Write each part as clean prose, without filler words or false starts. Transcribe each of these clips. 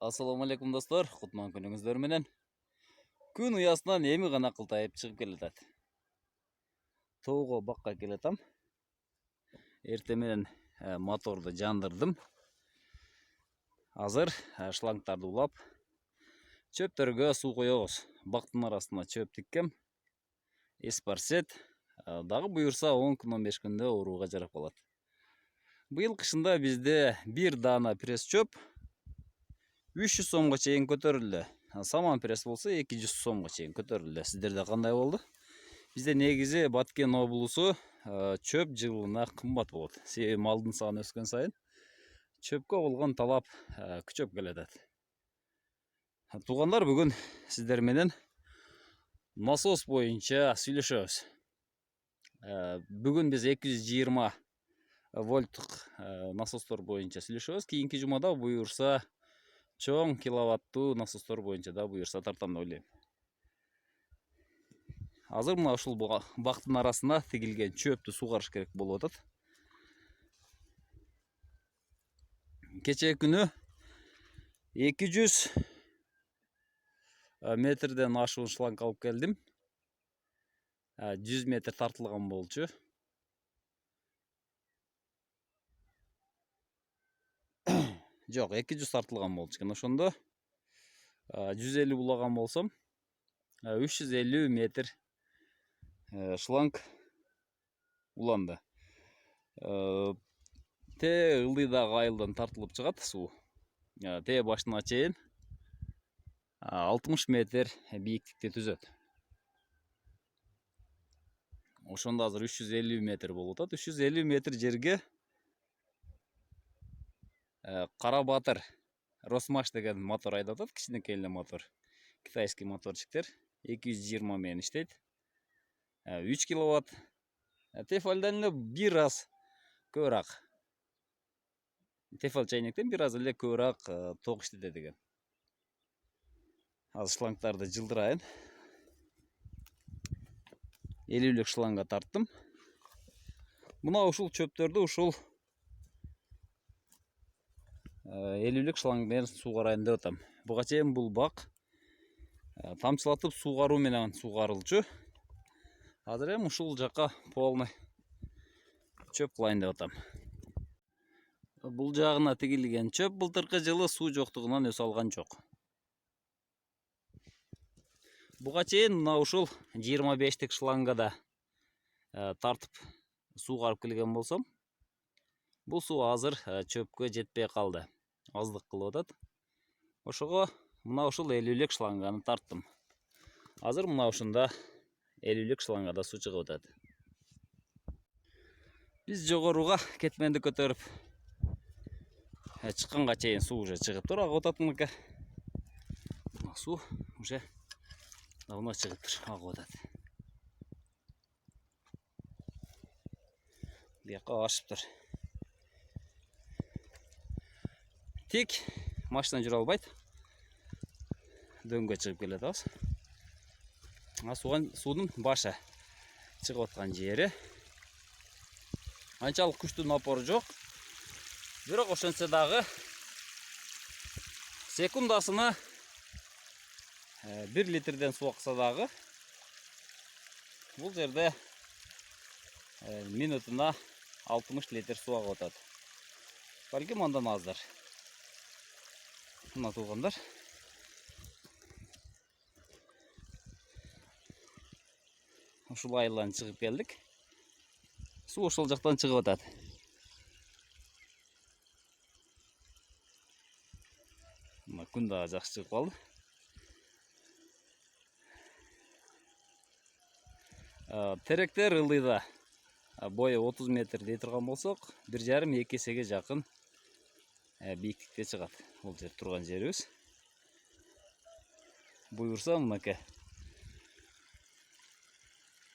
Ассаламу алейкум достор, кутман күнүңүздөр менен. Күн уясынан эми гана кылтайып чыгып келатат. Тоого бакка келатам. Эртең менен моторду жандырдым. Азыр шлангдарды улап, чөптөргө суу коебуз. Бактын арасына чөп тиккем. Эспарсет дагы буюрса 10 күн 15 күндө урууга жарап калат. Быйыл кышында бизде бир даана пресс чөп 300 сомго чейин көтөрүлдү. Саман пресс болсо 200 сомго чейин көтөрүлдү. Сиздерде кандай болду? Бизде негизи Баткен облусу чөп жылына кымбат болот. Себеби малдын саны өскөн сайын чөпкө болгон талап күчөп келатат. Туугандар, бүгүн сиздер менен насос боюнча сүйлөшөбүз. Бүгүн биз 220 вольттук насостор боюнча сүйлөшөбүз. Кийинки жумада буюрса чоң киловаттуу насостор боюнча да буюрса тартам деп ойлойм. Азыр мына ушул бактын арасына тигилген чөптү сугарыш керек болуп атат. Кечээ күнү 200 метрден ашуун шланг алып келдим. 100 метр тартылган болчу. Жок, 200 тартылган болчу экен. Ошондо 150 булаган болсом 350 метр шланг уланды. Те ылдыйдагы айылдан тартылып чыгат суу. Те башына чейин 60 метр бийиктикти түзөт. Ошондо азыр 350 метр болуп атат. 350 метр жерге Кара Батыр Росмаш деген мотор айдап атат, кичинекей эле мотор. Китайский моторчиктер 220 менен иштейт. 3 киловатт. Тефальдан эле бир аз көбүрөөк. Тефаль чайнектен бир аз эле көбүрөөк ток иштетет экен. Азыр шлангдарды жылдырайын. 50лик шлангга тарттым. Мына ушул чөптөрдү ушул 50лик шланг менен суугарайын деп атам. Буга чейин бул бак тамчылатып суугаруу менен суугарылчу. Азыр эми ушул жака полный чөп кылайын деп атам. Бул жагына тигилген чөп былтыркы жылы суу жоктугунан өсө алган жок. Буга чейин мына ушул 25лик шлангга да тартып суугарып келген болсом, бул суу азыр чөпкө жетпей калды. Аздык кылып атат. Ошого мына ушул 50лик шланганы тарттым. Азыр мына ушунда 50лик шлангга да суу чыгып атат. Биз жогоруга кетменди көтөрүп чыкканга чейин суу уже чыгыптыр, агып атат мынакей. Суу уже давно чыгыптыр, агып атат. Бияка ашыптыр. Тик машина жүрө албайт. Дөңгө чыгып келатабыз. Суунун башы чыгып аткан жери. Анчалык күчтүү напору жок. Бирок ошентсе дагы секундасына 1 литрден суу акса дагы бул жерде минутуна 60 литр суу агып атат. Балким андан аздыр. Мына туугандар, ушул айылдан чыгып келдик. Суу ошол жактан чыгып атат. Мына күн да жакшы чыгып калды. Теректер ылдыйда бою 30 метр дей турган болсок, 1,5-2 эсеге жакын бийиктикте чыгат. Бул жер турган жерибиз. Буюрса мынакей.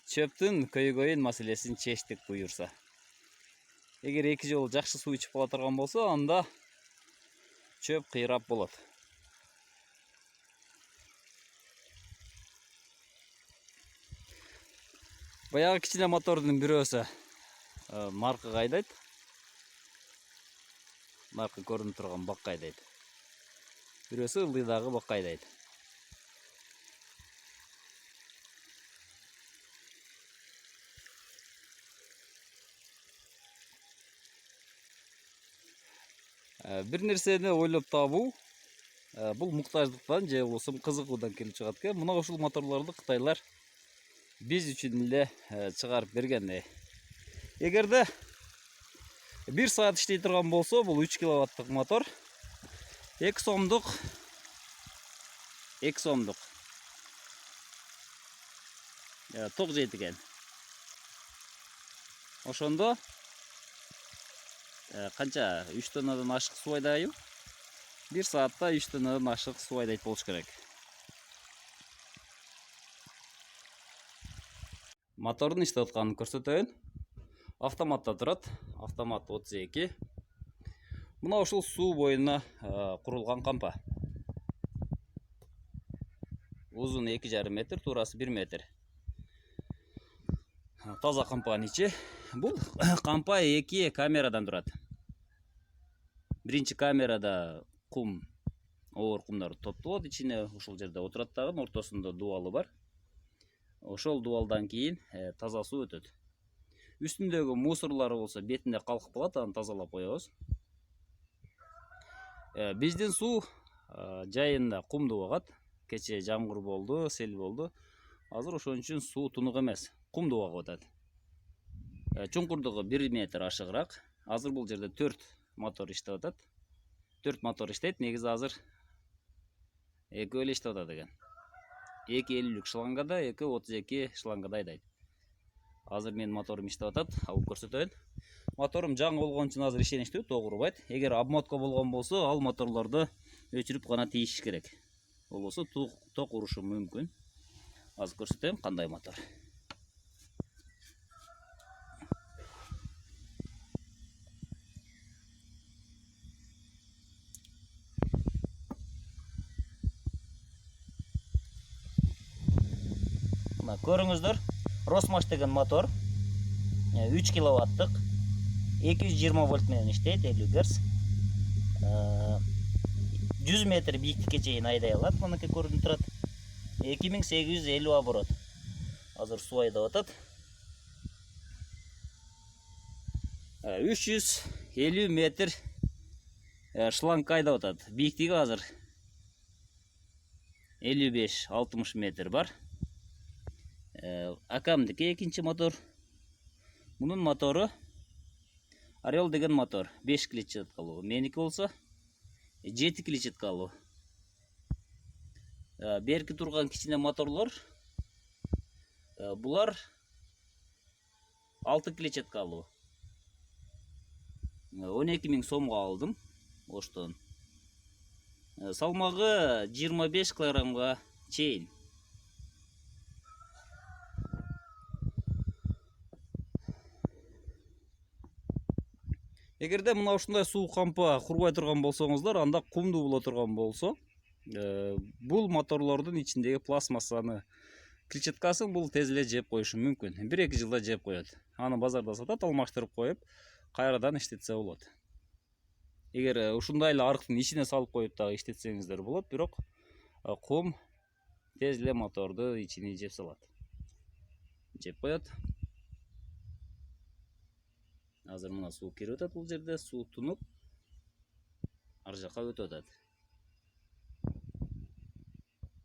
Чөптүн көйгөйүн маселесин чечтик буюрса. Эгер 2 жолу жакшы суу ичип кала турган болсо, анда чөп кыйрап болот. Баягы кичине мотордун бирөөсү наркыга айдайт. Наркы көрүнүп турган бакка айдайт. бирөөсү ылдыйдагы бакка айдайт. Бир нерсени ойлоп табуу бул муктаждыктан же болбосо кызыгуудан келип чыгат экен. Мына ушул моторлорду кытайлар биз үчүн эле чыгарып берген. Эгерде 1 саат иштей турган болсо, бул 3 киловаттык мотор 2 сомдук ток жейт экен. Ошондо канча 3 тоннадан ашык суу айдайбы? 1 саатта 3 тоннадан ашык суу айдайт болуш керек. Мотордун иштеп атканын көрсөтөйүн. Автоматта турат. Автомат 32. Мына ушул суу боюна курулган кампа. Узуну 2,5 метр, туурасы 1 метр. Таза кампанын ичи. Бул кампа 2 камерадан турат. Биринчи камерада кум, оор кумдар топтолот, ичине ушул жерде отурат дагы, ортосунда дубалы бар. Ошол дубалдан кийин таза суу өтөт. Үстүндөгү мусорлары болсо бетинде калкып калат, аны тазалап коебуз. Биздин суу жайында кумду багат. Кече жамгыр болду, сел болду. Азыр ошон үчүн суу тунук эмес, кумду багып атат. Чуңкурдугу 1 метр ашыгыраак. Азыр бул жерде 4 мотор иштеп атат. 4 мотор иштейт. Негизи азыр экөө эле иштеп атат экен. 2,50 шлангада, 2,32 шлангада айдайт. Азыр менин моторум иштеп атат, алып көрсөтөйүн. Моторум жаңы болгон үчүн азыр ишеничтүү, ток урбайт. Эгер обмотка болгон болсо, ал моторлорду өчүрүп гана тийиш керек. Болбосо ток урушу мүмкүн. Азыр көрсөтөйүн кандай мотор. Мына көрүңүздөр, Росмаш деген мотор 3 киловаттык 220 вольт менен иштейт, 50 Гц. 100 метр бийиктикке чейин айдай алат. Мынакей көрүнүп турат. 2850 оборот. Азыр суу айдап атат. 350 метр шланг айдап атат. Бийиктиги азыр 55-60 метр бар. Акамдыки экинчи мотор. Мунун мотору Орел деген мотор. 5 клетчаткалуу. Меники болсо 7 клетчаткалуу. Берки турган кичине моторлор булар 6 клетчаткалуу. 12 000 сомго алдым оштон. Салмагы 25 килограммга чейин. Эгерде мына ушундай суу кампа курбай турган болсоңуздар, анда кумдуу боло турган болсо, бул моторлордун ичиндеги пластмассаны клетчаткасын бул тез эле жеп коюшу мүмкүн. 1-2 жылда жеп коет. Аны базарда сатат, алмаштырып коюп, кайрадан иштетсе болот. Эгер ушундай эле арыктын ичине салып коюп дагы иштетсеңиздер болот, бирок кум тез эле моторду ичини жеп салат. Жеп коет. Азыр мына суу кирип атат, бул жерде суу тунуп, ар жакка өтүп атат.